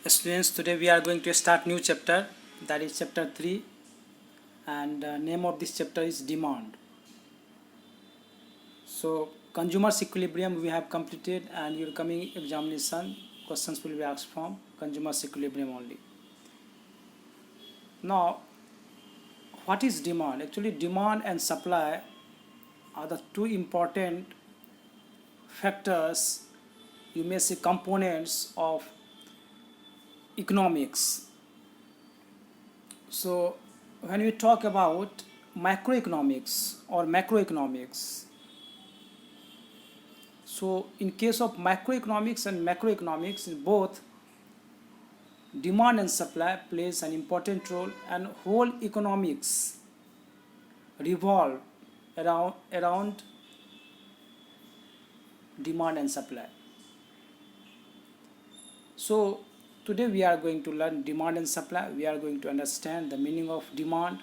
Students, today we are going to start new chapter, that is chapter 3, and name of this chapter is demand. So consumer's equilibrium we have completed, and your coming examination questions will be asked from consumer's equilibrium only. Now, what is demand? Actually, demand and supply are the two important factors, you may say components of economics. So when we talk about microeconomics or macroeconomics, so in case of microeconomics and macroeconomics, in both demand and supply plays an important role, and whole economics revolve around demand and supply. So today we are going to learn demand and supply. We are going to understand the meaning of demand,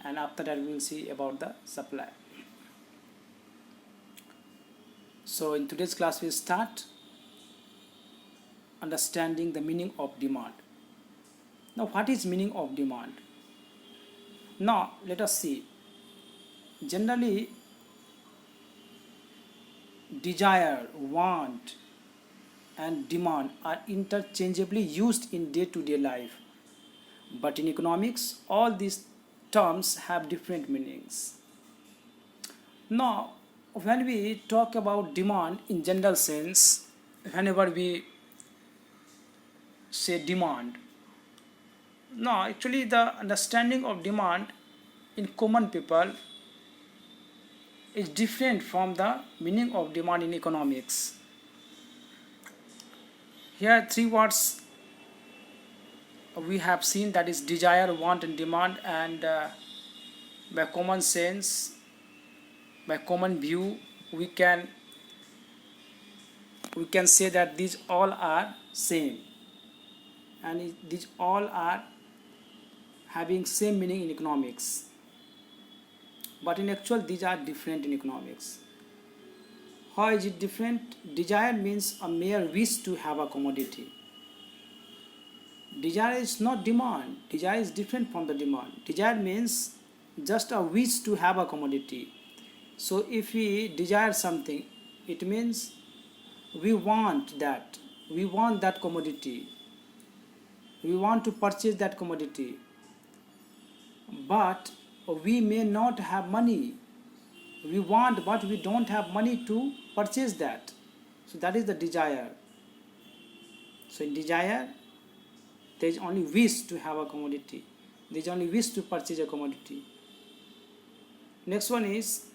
and after that we will see about the supply. So in today's class we start understanding the meaning of demand. Now, what is meaning of demand? Now let us see. Generally, desire, want and demand are interchangeably used in day-to-day life, but in economics all these terms have different meanings. Now, when we talk about demand in general sense, whenever we say demand, now actually the understanding of demand in common people is different from the meaning of demand in economics. Here three words we have seen, that is desire, want and demand, and by common sense, by common view, we can say that these all are same, and these all are having same meaning in economics, but in actual these are different in economics. How is it different? Desire means a mere wish to have a commodity. Desire is not demand. Desire is different from the demand. Desire means just a wish to have a commodity. So if we desire something, it means we want that. We want that commodity. We want to purchase that commodity. But we may not have money. We want, but we don't have money to purchase that. So that is the desire. So in desire, there is only wish to have a commodity. There is only wish to purchase a commodity. Next one is,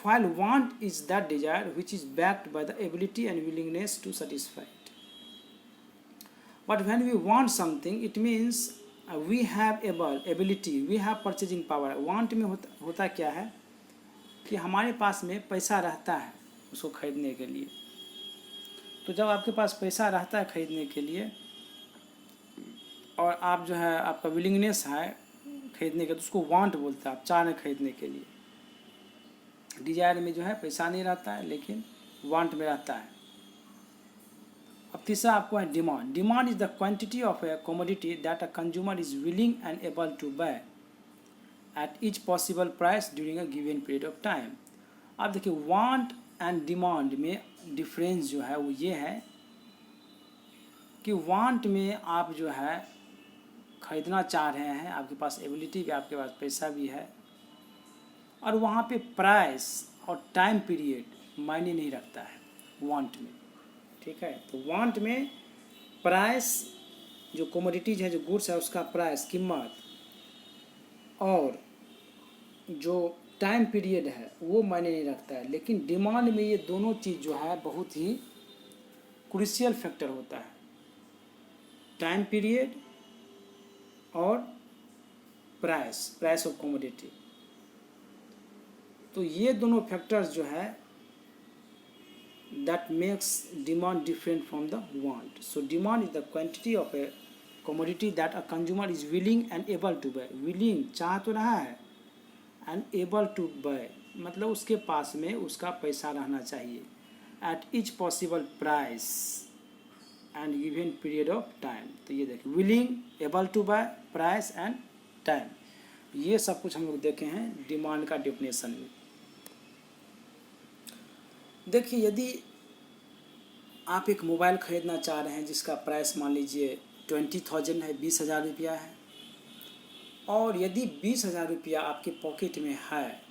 while want is that desire which is backed by the ability and willingness to satisfy it. But when we want something, it means we have ability, we have purchasing power. Want में होता क्या है कि हमारे पास में पैसा रहता है उसको खरीदने के लिए. तो जब आपके पास पैसा रहता है खरीदने के लिए, और आप जो है आपका विलिंगनेस है खरीदने का, तो उसको वांट बोलते हैं. आप चाह रहे खरीदने के लिए. डिजायर में जो है पैसा नहीं रहता है, लेकिन वांट में रहता है. अब तीसरा आपको है demand. Demand is the quantity of a commodity that a consumer is willing and able to buy at each possible price during a given period of time. अब देखिए, वांट एंड डिमांड में डिफरेंस जो है वो ये है कि want में आप जो है खरीदना चाह रहे हैं, आपके पास एबिलिटी भी, आपके पास पैसा भी है, और वहाँ पे प्राइस और टाइम पीरियड मायने नहीं रखता है वांट में. ठीक है, तो वांट में प्राइस, जो कमोडिटीज है, जो गुड्स है, उसका प्राइस, कीमत, और जो टाइम पीरियड है वो मायने नहीं रखता है. लेकिन डिमांड में ये दोनों चीज़ जो है बहुत ही क्रूशियल फैक्टर होता है. टाइम पीरियड और प्राइस ऑफ कमोडिटी. तो ये दोनों फैक्टर्स जो है that makes demand different from the want. So demand is the quantity of a commodity that a consumer is willing and able to buy. Willing चाह तो रहा है, and able to buy मतलब उसके पास में उसका पैसा रहना चाहिए. At each possible price, and given period of time. तो ये देखिए willing, able to buy, price and time, ये सब कुछ हम लोग देखे हैं डिमांड का डेफिनेशन में। देखिए यदि आप एक मोबाइल ख़रीदना चाह रहे हैं जिसका प्राइस मान लीजिए 20,000 है, 20,000 रुपया है, और यदि 20,000 रुपया आपके पॉकेट में है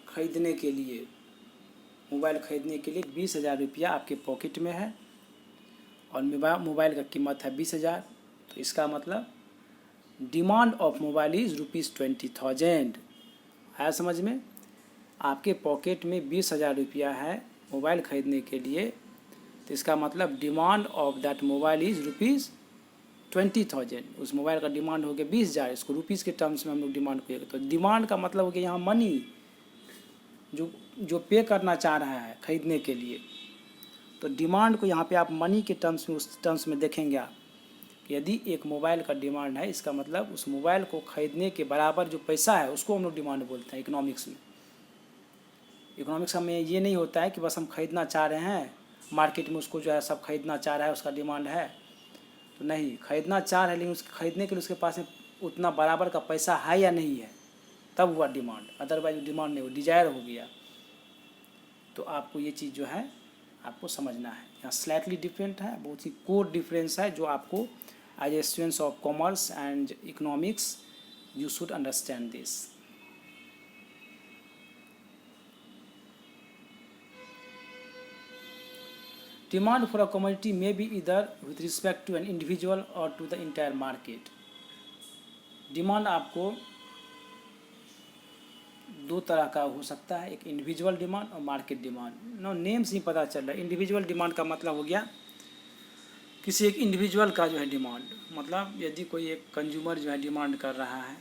ख़रीदने के लिए, मोबाइल ख़रीदने के लिए 20,000 रुपया आपके पॉकेट में है और मोबाइल का कीमत है 20,000, तो इसका मतलब डिमांड ऑफ मोबाइल इज़ ₹20,000। आया समझ में? आपके पॉकेट में 20,000 रुपया है मोबाइल ख़रीदने के लिए, तो इसका मतलब demand of that mobile is ₹20,000। उस मोबाइल का डिमांड हो गया 20,000, इसको रुपीज़ के टर्म्स में हम लोग डिमांड करेंगे। तो डिमांड का मतलब हो गया यहाँ मनी, जो पे करना चाह रहा है ख़रीदने के लिए। तो डिमांड को यहाँ पे आप मनी के टर्म्स में, उस टर्म्स में देखेंगे आप कि यदि एक मोबाइल का डिमांड है, इसका मतलब उस मोबाइल को ख़रीदने के बराबर जो पैसा है उसको हम लोग डिमांड बोलते हैं इकोनॉमिक्स में। इकोनॉमिक्स में ये नहीं होता है कि बस हम ख़रीदना चाह रहे हैं, मार्केट में उसको जो है सब ख़रीदना चाह रहा है, उसका डिमांड है, तो नहीं, ख़रीदना चाह रहा है लेकिन उसके ख़रीदने के लिए उसके पास उतना बराबर का पैसा है या नहीं है, तब हुआ डिमांड। अदरवाइज डिमांड नहीं, वो डिजायर हो गया। तो आपको ये चीज़ जो है आपको समझना है, यहाँ स्लाइटली डिफरेंट है, बहुत ही कोर डिफरेंस है जो आपको as a students of commerce and economics you should understand this. Demand for a commodity may be either with respect to an individual or to the entire market. Demand आपको दो तरह का हो सकता है, एक इंडिविजुअल डिमांड और market demand. No name से ही पता चल रहा है। इंडिविजुअल डिमांड का मतलब हो गया किसी एक इंडिविजुअल का जो है डिमांड, मतलब यदि कोई एक कंज्यूमर जो है डिमांड कर रहा है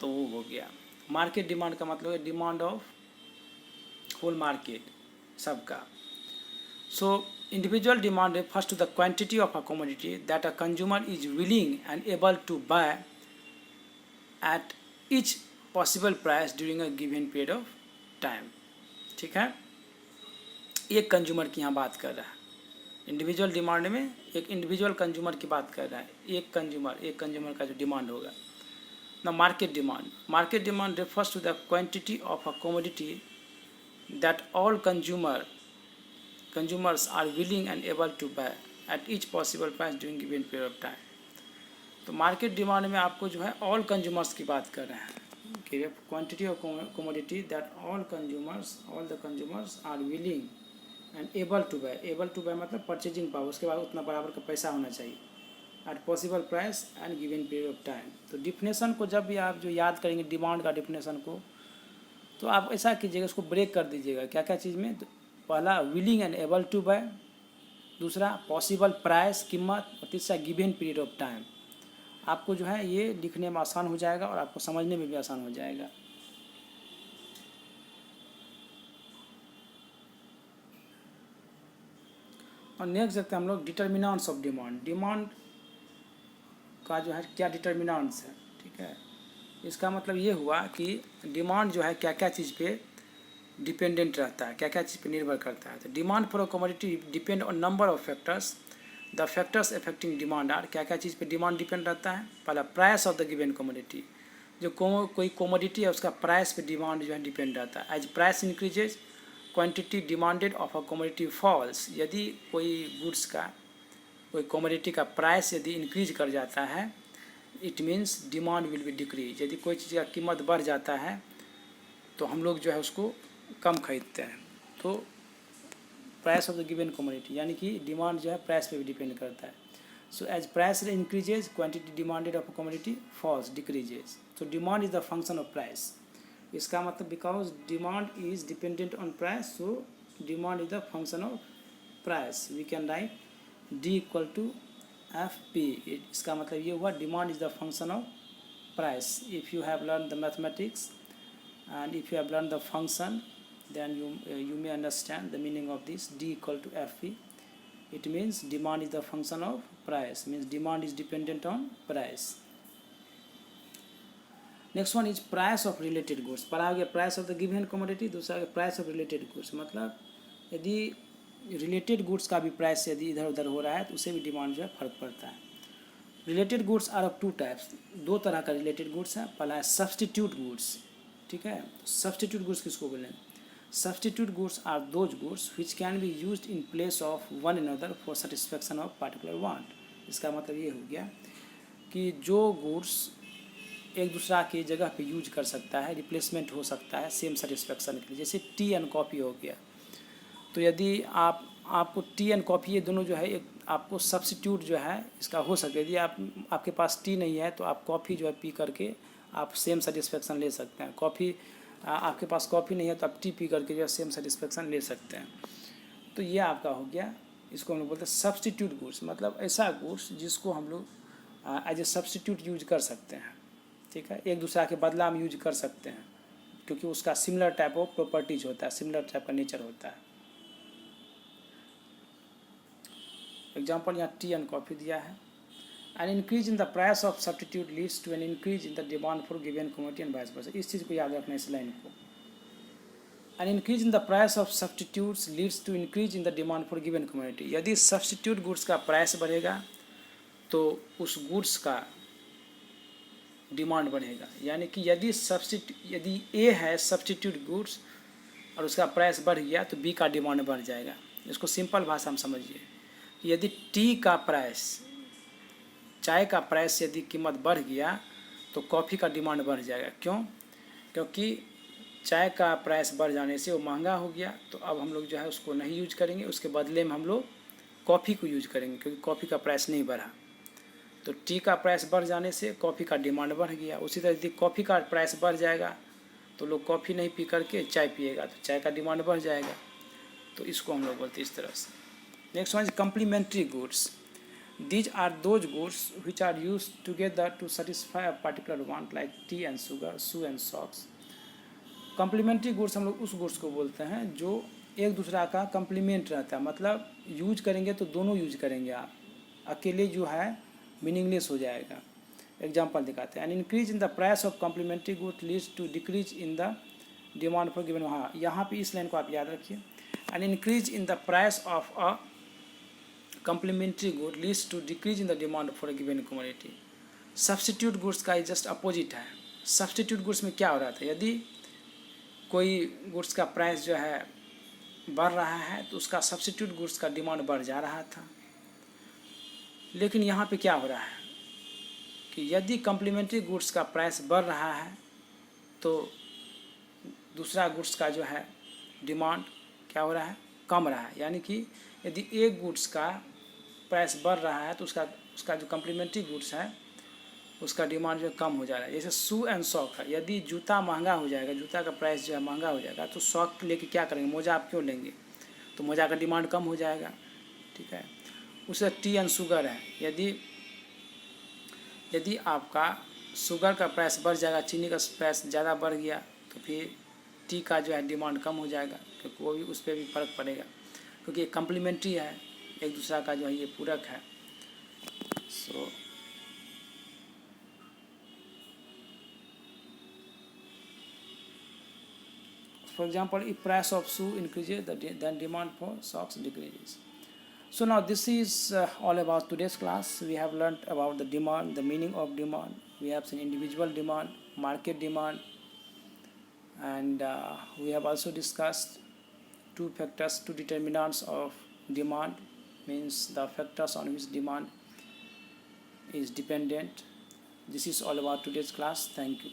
तो वो हो गया। मार्केट डिमांड का मतलब है डिमांड ऑफ होल मार्केट, सबका। So individual demand refers to the quantity of a commodity that a consumer is willing and able to buy at each possible price during a given period of time। ठीक है, एक consumer की यहाँ बात कर रहा है। इंडिविजुअल डिमांड में एक इंडिविजुअल कंज्यूमर की बात कर रहा है, एक कंज्यूमर का जो डिमांड होगा। The market demand refers to the quantity of a commodity that all consumers are willing and able to buy at each possible price during given period of time। तो मार्केट डिमांड में आपको जो है all consumers की बात कर रहे हैं कि quantity of commodity that all the consumers are willing and able to buy मतलब परचेजिंग पावर, उसके बाद उतना बराबर का पैसा होना चाहिए, at possible price and given period of time. तो डिफिनेशन को जब भी आप जो याद करेंगे डिमांड का डिफिनेशन को, तो आप ऐसा कीजिएगा, उसको ब्रेक कर दीजिएगा क्या क्या चीज़ में। तो पहला willing and able to buy, दूसरा पॉसिबल प्राइस कीमत, और तीसरा गिवन पीरियड ऑफ टाइम। आपको जो है ये लिखने में आसान हो जाएगा और आपको समझने में भी आसान हो जाएगा। और नेक्स्ट देखते हैं हम लोग डिटर्मिनेंट्स ऑफ डिमांड। डिमांड का जो है क्या डिटर्मिनेंट्स है, ठीक है। इसका मतलब ये हुआ कि डिमांड जो है क्या क्या चीज़ पे डिपेंडेंट रहता है, क्या क्या चीज़ पे निर्भर करता है। तो demand for a commodity depend on number of factors. The factors affecting demand are, क्या क्या चीज़ पे डिमांड डिपेंड रहता है। पहला price of the given commodity, जो कोई कमोडिटी है उसका प्राइस पे डिमांड जो है डिपेंड रहता है। As price increases quantity demanded of a commodity falls. यदि कोई गुड्स का, कोई कमोडिटी का प्राइस यदि इंक्रीज कर जाता है, it means demand will be decrease. यदि कोई चीज़ का कीमत बढ़ जाता है तो हम लोग जो है उसको कम खरीदते हैं। तो price of the given commodity यानी कि डिमांड जो है प्राइस पे भी डिपेंड करता है। So as price increases quantity demanded of commodity falls decreases. So demand is the function of price. इसका मतलब because demand is dependent on price, so demand is the function of price. We can write D equal to F P. इसका मतलब ये हुआ demand is the function of price. If you have learn the mathematics and if you have learned the function, then you may understand the meaning of this D equal to FP. It means demand is the function of price, means demand is dependent on price. Next one is price of related goods. पहला हो गया price of the given commodity, दूसरा हो गया price of related goods। मतलब यदि related goods का भी प्राइस यदि इधर उधर हो रहा है तो उससे भी डिमांड जो है फर्क पड़ता है। Related goods are of 2 types, 2 तरह का रिलेटेड गुड्स है। पहला है सब्सटीट्यूट गुड्स, ठीक है। सब्सटीट्यूट गुड्स किसको बोलें? Substitute goods are those goods which can be used in place of one another for satisfaction of particular want. इसका मतलब ये हो गया कि जो गुड्स एक दूसरा की जगह पे यूज कर सकता है, रिप्लेसमेंट हो सकता है सेम सेटिस्फेक्शन के लिए, जैसे टी एंड कॉफ़ी हो गया। तो यदि आपको टी एंड कॉफ़ी ये दोनों जो है एक आपको सब्स्टिट्यूट जो है इसका हो सके। यदि आपके पास टी नहीं है तो आप कॉफ़ी जो है पी करके आप सेम सेटिस्फेक्शन ले सकते हैं। आपके पास कॉफ़ी नहीं है तो आप टी पी करके जो है सेम सेटिस्फेक्शन ले सकते हैं। तो ये आपका हो गया, इसको हम लोग बोलते हैं सब्स्टिट्यूट गुड्स, मतलब ऐसा गुड्स जिसको हम लोग एज ए सब्स्टिट्यूट यूज कर सकते हैं, ठीक है। एक दूसरा के बदला हम यूज कर सकते हैं क्योंकि उसका सिमिलर टाइप ऑफ प्रॉपर्टीज होता है, सिमिलर टाइप का नेचर होता है। एग्जाम्पल यहाँ टी एंड कॉफ़ी दिया है। An increase in the price of substitute leads to an increase in the demand for given commodity and vice versa. इस चीज़ को याद रखना, इस लाइन को। An increase in the price of substitutes leads to increase in the demand for given commodity. यदि substitute goods का price बढ़ेगा तो उस गुड्स का डिमांड बढ़ेगा। यानी कि यदि ए है सब्स्टिट्यूट गुड्स और उसका प्राइस बढ़ गया तो बी का डिमांड बढ़ जाएगा। इसको सिंपल भाषा में समझिए, यदि टी का प्राइस, चाय का प्राइस यदि कीमत बढ़ गया तो कॉफ़ी का डिमांड बढ़ जाएगा। क्यों? क्योंकि चाय का प्राइस बढ़ जाने से वो महंगा हो गया, तो अब हम लोग जो है उसको नहीं यूज करेंगे, उसके बदले में हम लोग कॉफ़ी को यूज करेंगे क्योंकि कॉफ़ी का प्राइस नहीं बढ़ा। तो टी का प्राइस बढ़ जाने से कॉफ़ी का डिमांड बढ़ गया। उसी तरह यदि कॉफ़ी का प्राइस बढ़ जाएगा तो लोग कॉफ़ी नहीं पी करके चाय पिएगा, तो चाय का डिमांड बढ़ जाएगा। तो इसको हम लोग बोलते हैं इस तरह से। Next one is complementary goods. These are those goods which are used together to satisfy a particular want like tea and sugar, shoe and socks. Complementary goods हम लोग उस गुड्स को बोलते हैं जो एक दूसरा का कम्प्लीमेंट रहता है, मतलब यूज करेंगे तो दोनों यूज करेंगे आप, अकेले जो है मीनिंगलेस हो जाएगा। एग्जाम्पल दिखाते हैं। An increase in the price of complementary good leads to decrease in the demand for given. हाँ, यहाँ पे इस लाइन को आप याद रखिए। An increase in the price of a complementary good leads to decrease in the demand for a given commodity. Substitute goods का just opposite है। Substitute goods में क्या हो रहा था, यदि कोई गुड्स का प्राइस जो है बढ़ रहा है तो उसका सब्स्टिट्यूट गुड्स का डिमांड बढ़ जा रहा था। लेकिन यहाँ पे क्या हो रहा है कि यदि कम्प्लीमेंट्री गुड्स का प्राइस बढ़ रहा है तो दूसरा गुड्स का जो है डिमांड क्या हो रहा है, कम रहा है। यानी कि यदि एक गुड्स का प्राइस बढ़ रहा है तो उसका जो कम्प्लीमेंट्री गुड्स है उसका डिमांड जो कम हो जा रहा है। जैसे शू एंड सॉक है, यदि जूता महंगा हो जाएगा, जूता का प्राइस जो है महंगा हो जाएगा तो सॉक लेके क्या करेंगे, मोजा आप क्यों लेंगे, तो मोजा का डिमांड कम हो जाएगा, ठीक है। उससे टी एंड शुगर है, यदि आपका शुगर का प्राइस बढ़ जाएगा, चीनी का प्राइस ज़्यादा बढ़ गया तो फिर टी का जो है डिमांड कम हो जाएगा, क्योंकि वो भी उस पर भी फ़र्क पड़ेगा, क्योंकि कम्प्लीमेंट्री है, एक दूसरा का जो है ये पूरक है। सो for example, if price of shoe increases, then demand for socks decreases. So now this is all about today's class. We have learned about the demand, the meaning of demand. We have seen individual demand, market demand, and we have also discussed two factors, two determinants of demand, means the factors on which demand is dependent. This is all about today's class. Thank you.